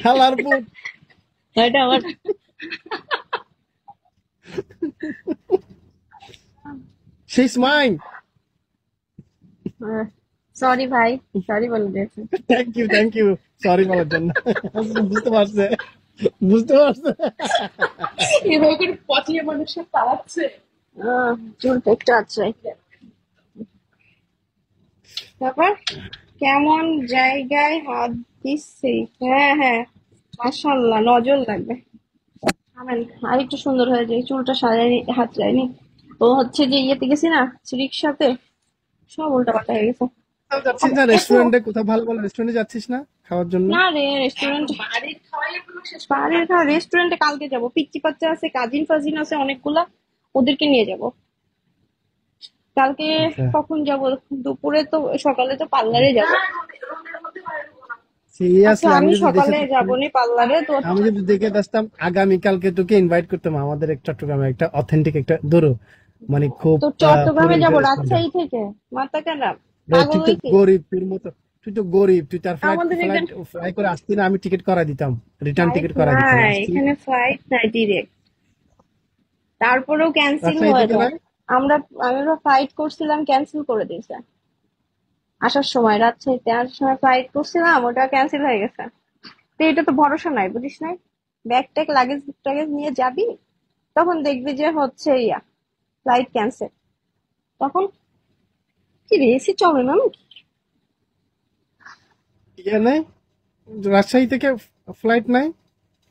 হালার পুত। এটা আমার She's mine. সরি ভাই, সরি বলে দিয়েছি। থ্যাংক ইউ সরি বলার জন্য। বুঝতে পারছে, বুঝতে পারছে। এভাবে করে পচিয়ে মানুষের পালাচ্ছে। চুলটা একটু আছে। তারপর কেমন জায়গায় হাত দিচ্ছি? হ্যাঁ হ্যাঁ, মাশাআল্লাহ, নজর লাগবে। আমেন, আর একটু সুন্দর হয়ে যায়, চুলটা সাজায়নি, হাত যায়নি। ও হচ্ছে যে ইয়েতে গেছি না, রিক্সাতে, সব উল্টা পাল্টা হয়ে গেছে। যাচ্ছিস না রেস্টুরেন্টে? কোথাও ভালো ভালো রেস্টুরেন্টে যাচ্ছিস না খাওয়ার জন্য? না রে, রেস্টুরেন্ট, বাড়ির খাওয়াই কোনো শেষ বাড়ির খাওয়া রেস্টুরেন্টে কালকে যাব। পিচ্চি বাচ্চা আছে, কাজিন ফাজিন আছে অনেকগুলা, ওদেরকে নিয়ে যাব কালকে। আচ্ছা কখন যাব? দুপুরে তো, সকালে তো পার্লারে যাব। রুমের মধ্যে বাইরে হবো না। আচ্ছা, সিরিয়াসলি আমি আমি যদি দেখে সকালে যাবনি পার্লারে তো। আমি যদি দেখে আসতাম আগামীকালকে তোকে ইনভাইট করতাম আমাদের এক চট্টগ্রামে একটা অথেন্টিক একটা ধরো মানে খুব তো চট্টগ্রামে যাব পরিবেশ রাজশাহী থেকে, মাথা খারাপ, রে, পাগল তুই তো নাকি? গরিব, তোর মতো তুই তো গরিব, তুই তার ফ্লাইট আমাদের ফ্লাইট এখানে ফ্লাই করে আসতি না, আমি টিকিট করা দিতাম, রিটার্ন ফ্লাইট টিকিট করা দিতাম নাই, আসছি। এখানে ফ্লাইট নাই ডিরেক্ট, তারপরেও ক্যান্সেল রাজশাহী হয়ে থেকে যায়। নাই? আমরা ফ্লাইট করছিলাম, ক্যান্সেল করে দিয়েছে। আসার সময় রাজশাহীতে আসার সময় ফ্লাইট করছিলাম, ওটা ক্যান্সেল হয়ে গেছে। তো এটা তো ভরসা নাই, বুঝিস নাই? ব্যাগ ট্যাগ লাগেজ ট্যাগেজ নিয়ে যাবি, তখন দেখবি যে হচ্ছে ফ্লাইট ক্যান্সেল, তখন কি রে, এসি চলে না নাকি? ইয়ে নাই, রাজশাহী থেকে ফ্লাইট নাই,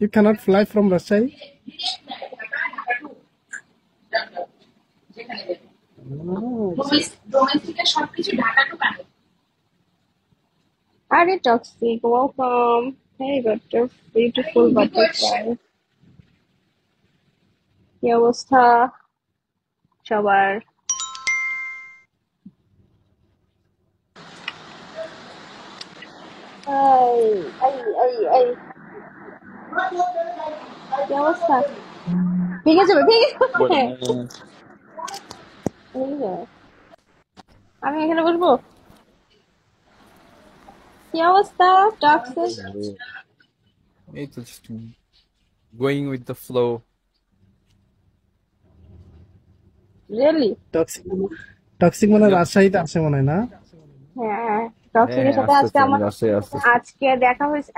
you can't fly from Rajshahi. যেখানে যাবে ডোমেস্টিকের সবকিছু ঢাকা টু কানে। আরে toxic, welcome. Hey butter, beautiful butterfly, কি অবস্থা সবার? এই এই এই এই, কি অবস্থা? ভেঙে যাবে, ভেঙে যাবে। এই যে, আমি এখানে বসবো? কি অবস্থা toxic? It's just going with the flow. Really? Toxic, toxic মানে Yep. রাজশাহীতে আসে মনে হয় না? হ্যাঁ, টক্সিকের সাথে আজকে আসতেছে, আমি আমার রাজশাহী আসতেছি। আজকে দেখা হয়েছে,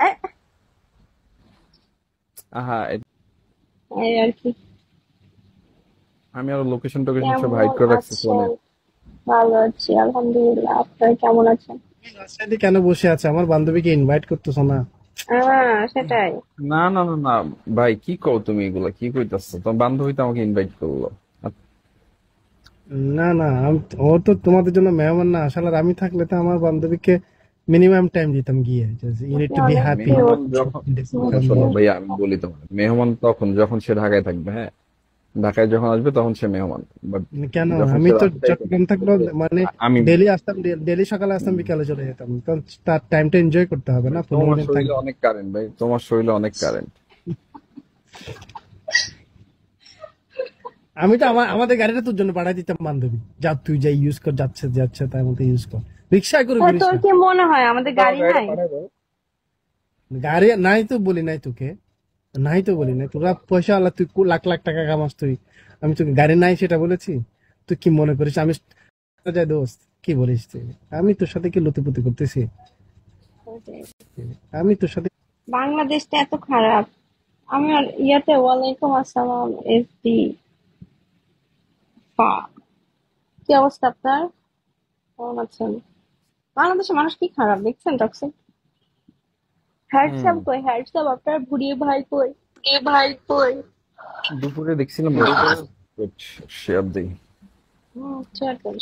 আহা, এই আর কি। আমি আরো লোকেশন টোকেশন সব কেমন হাইড করে রাখছি আছেন? ফোনে। ভালো আছি আলহামদুলিল্লাহ, আপনারা কেমন আছেন? রাজশাহীতে কেন বসে আছে? আমার বান্ধবীকে ইনভাইট করতেছো না? সেটাই। না না না না, ভাই কি কও তুমি এগুলা? কি কইতাছো? তোমার বান্ধবী তো আমাকে ইনভাইট করলো। না না, ও তো তোমাদের জন্য মেহমান না আসলে। আমি থাকলে তো আমার বান্ধবীকে মিনিমাম টাইম দিতাম গিয়ে, ইউ নিড আপনি টু বি অনেক হ্যাপি। কিউট। মেহমান যখন, শোনো শোনো ভাইয়া, আমি বলি তোমার, মেহমান তখন যখন সে ঢাকায় থাকবে, হ্যাঁ, ঢাকায় যখন আসবে তখন সে মেহমান। বাট কেন? যখন আমি সে তো রাজশাহীতে চট্টগ্রাম থাকলেও মানে আমি ডেলি আসতাম, ডেলি সকালে আসতাম, বিকালে চলে যেতাম, কারণ তার টাইমটা এনজয় করতে হবে না, ভাই, 15 তোমার দিন শরীরে থাকবে। অনেক কারেন্ট ভাই, তোমার শরীরে অনেক কারেন্ট। আমি তো আমাদের গাড়িটা তোর জন্য পাঠাই দিতাম বান্ধবী, যা তুই যাই ইউজ কর, যাচ্ছে যাচ্ছে তার মধ্যে ইউজ কর, রিক্সায় করে করিস তোর না। কি মনে হয় আমাদের গাড়ি গাড়িটা নাই? পাঠাবো। গাড়ি নাই তো বলি নাই তোকে, নাই তো বলি নাই, তোরা পয়সা আল্লাহ, তুই লাখ লাখ টাকা কামাস তুই, আমি তোকে গাড়ি নাই সেটা বলেছি? তুই কি মনে করিস আমি যাই দোস্ত? কি বলিস তুই? আমি তোর সাথে কি লতিপতি করতেছি? আমি তোর সাথে বাংলাদেশটা এত খারাপ। আমি আর ইয়াতে ওয়ালাইকুম আসসালাম এসডি। কি অবস্থা আপনার? কেমন আছেন? বাংলাদেশের মানুষ কি খারাপ দেখছেন টক্সিক? হ্যান্ডসাম কই, হ্যান্ডসাম আপনার ভুড়ি ভাই কই? দুপুরে দেখছিলাম শেয়ার দিই। শেয়ার দেন,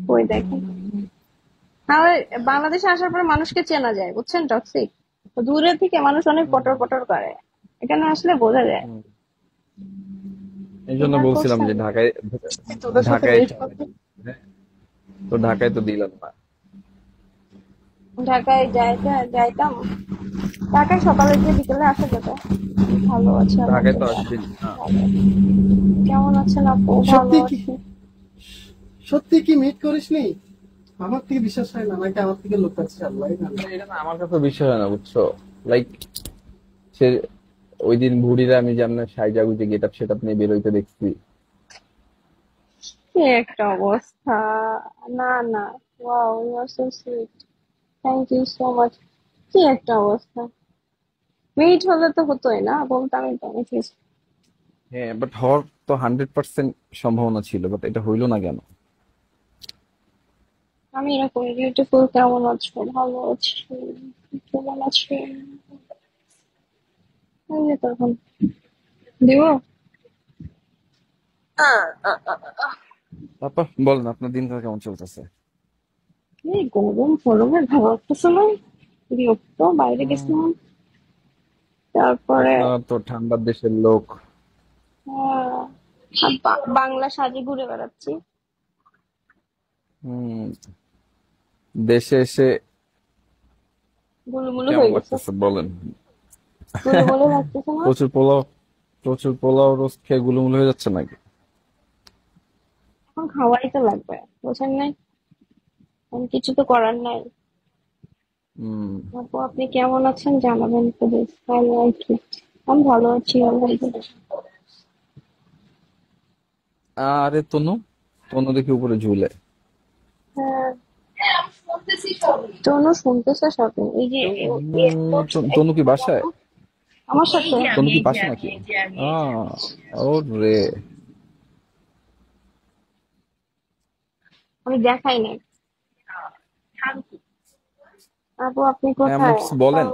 কই দেখেন। তাহলে বাংলাদেশে আসার পর মানুষকে চেনা যায়, বুঝছেন টক্সিক? দূরে থেকে মানুষ অনেক পটর পটর করে, এখানে আসলে বোঝা যায়। এই জন্য খেয়াল বলছিলাম করছেন? যে ঢাকায়, তোদের সাথে ঢাকায় মিট চলে যাই। হ্যাঁ, তো ঢাকায় তো দিলাম না। ঢাকায় যাইতাম, ঢাকায় সকালে গিয়ে বিকেলে আসা যেত। ভালো আছে ঢাকায় তো আলহামদুলিল্লাহ। আসবেন না। ভালো। কেমন আছেন আপু? ভালো সত্যি কি, আছি। সত্যি কি মিট করিসনি? আমার থেকে বিশ্বাস হয় না নাকি আমার থেকে লোক আছে? আল্লাহ জানে। এটা না আমার কাছে বিষয় হয় না, বুঝছো? লাইক সে ওই দিন ভুড়িরা আমি যেমন সাইজা গুজে গেট আপ সেট আপ নিয়ে বেরোইতে দেখছি। কি একটা অবস্থা! না না, wow, you are so sweet, thank you so much. কি একটা অবস্থা! মিট হলে তো হতোই না, বলতামই তো আমি ঠিক আছে। হ্যাঁ, বাট হওয়ার তো 100% সম্ভাবনা ছিল, বাট এটা হইলো না কেন? আমি এরকম বিউটিফুল, কেমন আছো? ভালো আছি। কেমন আছো? এই যে তখন দিব। তারপর বলেন আপনার দিনকাল কেমন চলতেছে? এই গরম গরমে ভালো লাগতেছে না, বিরক্ত। বাইরে হুম, গেছিলাম, তারপরে আপনারা তো ঠান্ডার দেশের লোক। বাংলা সাজে ঘুরে বেড়াচ্ছি। হুম, দেশে এসে গুলুমুলু কেমন হয়ে গেছে। লাগতেছে বলেন? গুলুমুলু লাগতেছে না। প্রচুর পোলাও, প্রচুর পোলাও রোস্ট খেয়ে গুলুমুলু হয়ে যাচ্ছে নাকি? এখন খাওয়াই তো লাগবে, বুঝেন নাই? এখন কিছু তো করার নাই। হুম। আপু, আপনি কেমন আছেন জানাবেন প্লিজ। I like it. আমি ভালো আছি, আলহামদুলিল্লাহ। আরে তনু, তনু দেখি উপরে ঝুলে। হ্যাঁ, হ্যাঁ আমি শুনতেছি সবই। তনু শুনতেছে সবে। এই যে এয়ারপোর্টস তনু কি বাসায়? আমার এই সাথে। যে আমি তনু কি এই যে বাসায় আমি নাকি? এই যে আমি এই যে আমি ও রে। আমি দেখাই নাই। শান্তি। আপু, আপনি হ্যাঁ, এমন কোথায়? কিছু বলেন।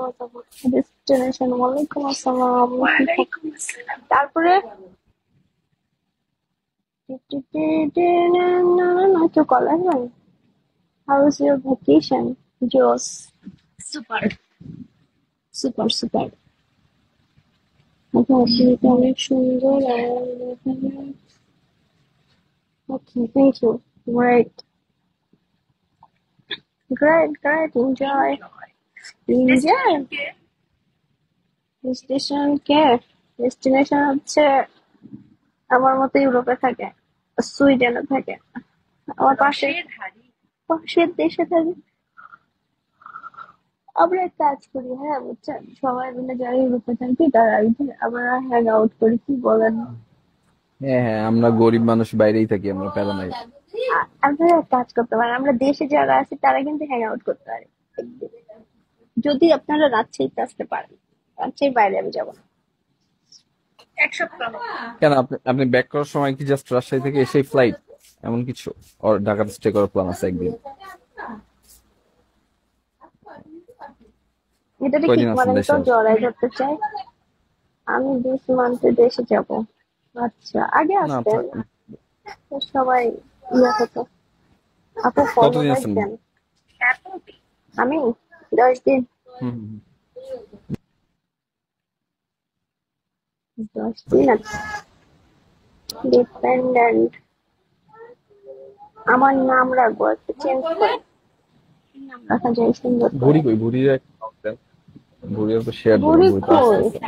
ডেস্টিনেশন। ওয়ালাইকুম আসসালাম। ওয়ালাইকুম আসসালাম। তারপরে একটু কল আসবেন। How is your vacation? জোস। সুপার। Super super. আপু, আপনি তো অনেক সুন্দর। Okay, thank you. Great, great, great, enjoy. Enjoy. Enjoy. Destination কে? ডেস্টিনেশন কে? ডেস্টিনেশন হচ্ছে আমার মতো ইউরোপে থাকে, সুইডেনে থাকে, আমার পাশে রসেধারি। পাশের দেশে থাকে। আমরা এক কাজ করি, হ্যাঁ বুঝছেন, সবাই মিলে যারা ইউরোপে থাকি তারা এই যে আমরা হ্যাং আউট করি, কি বলেন? হ্যাঁ হ্যাঁ, আমরা গরিব মানুষ বাইরেই থাকি, আমরা প্যারা নাই। আপনারা এক কাজ করতে পারেন, আমরা দেশে যারা আছি তারা কিন্তু হ্যাং আউট করতে পারি একদিন। যদি আপনারা রাজশাহীতে আসতে পারেন, রাজশাহীর বাইরে আমি যাবো না। এক সপ্তাহ। কেন আপনি আপনি ব্যাক করার সময় কি জাস্ট রাজশাহী থেকে এসেই ফ্লাইট এমন কিছু? ওর ঢাকাতে স্টে করার প্ল্যান আছে একদিন? এটা ঠিক কয়দিন আছেন মানে তো দেশে আর? জড়াই ধরতে চাই। আমি দিস মান্থে দেশে যাব। আচ্ছা, আগে না আসতেন তো সবাই ইয়ে হতো। আপু, ফলো কতদিন ব্যাক আছেন? দেন। এত আমি 10 দিন। হুম হুম, 10 দিন আছে। ডিপেন্ডেন্ট। আমার নাম রাখবো, একটু চেঞ্জ করে নাম রাখা যায় সুন্দর করে। ভুড়ি কই? ভুড়ির একটা নাম দেন। ভুড়ির তো শেয়ার দেবো, বুড়ি ভুড়ি তো কই? আসতেছে।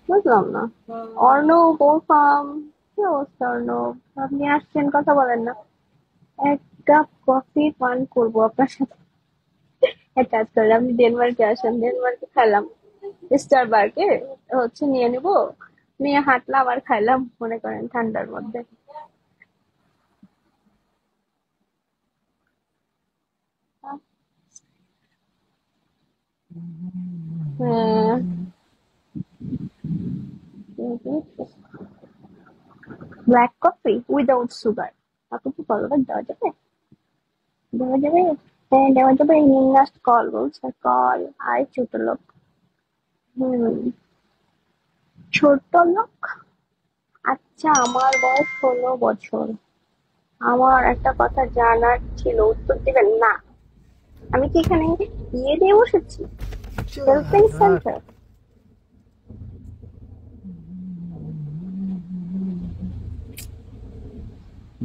বুঝলাম না। অর্ণব, বলতাম। কি অবস্থা অর্ণব? আপনি আসছেন, কথা বলেন না। এক কাপ কফি পান করবো আপনার সাথে। এক কাজ করলে আপনি ডেনমার্কে আসেন, ডেনমার্কে খাইলাম, স্টার বার্কে হচ্ছে নিয়ে নিবো, নিয়ে হাঁটলাম আর খাইলাম, মনে করেন ঠান্ডার মধ্যে। হ্যাঁ। Black coffee without sugar. আপনি কি ফলোব্যাক দেওয়া যাবে? দেওয়া যাবে। হ্যাঁ, দেওয়া যাবে। লাস্ট কল বলছে, কল। আয় ছোট লোক। হুম, ছোট লোক। আচ্ছা, আমার বয়স 16 বছর। আমার একটা কথা জানার ছিল, উত্তর দিবেন না? আমি কি এখানে বিয়ে দিয়ে বসেছি? Helping centre.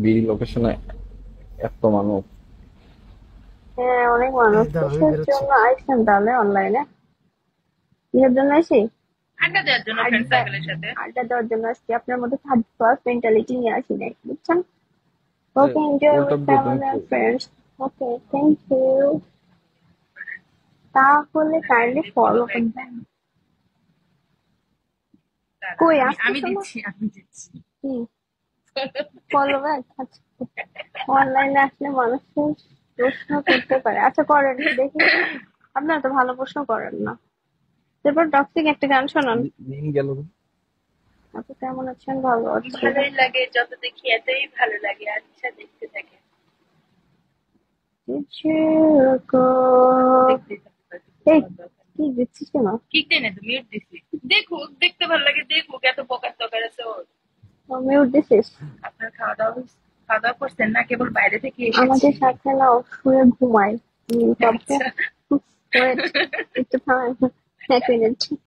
বিড়ি লোকেশনে এত মানুষ। হ্যাঁ, অনেক মানুষ। দাঁড়াও, আমি কিসের বেরোচ্ছি। জন্য আইসেন তাহলে অনলাইনে? কিসের জন্য আসি? আড্ডা দেওয়ার জন্য ফ্রেন্ড আড্ডা, সার্কেলের সাথে। আড্ডা দেওয়ার জন্য আসছি। আপনার মধ্যে থার্ড ক্লাস মেন্টালিটি নিয়ে আসি নাই, বুঝছেন? ওকে, এনজয় উল্টা উইথ দিয়ে তুমি ফ্যামিলি তো and friends. Okay, thank you. তাহলে কাইন্ডলি ফলো করবেন। কই আসতেছো আমি না? দিচ্ছি কি ফলো ব্যাক? আচ্ছা, অনলাইনে আসলে মানুষের প্রশ্ন করতে পারে। আচ্ছা করেন দেখি, আপনারা তো ভালো প্রশ্ন করেন না। তারপর টক্সিক একটা গান শোনান। দিন গেল। আপনি কেমন আছেন? ভালো আছি। ভালোই লাগে, যত দেখি এতই ভালো লাগে। আচ্ছা দেখতে থাকে, কিছুকো দেখতেই থাকতে এই কি দিচ্ছিস কেন? কিকতে না তো মিউট দিছি। দেখুক, দেখতে ভালো লাগে, দেখুক। এত বকার দরকার আছে ওর? মিউট দিছিস? আপনার খাওয়া দাওয়া করছেন না? কেবল বাইরে থেকে এসেছি। আমাদের সাথে না ও শুয়ে ঘুমায়। তবে আচ্ছা। ওয়েট একটু থামেন, 1 মিনিট।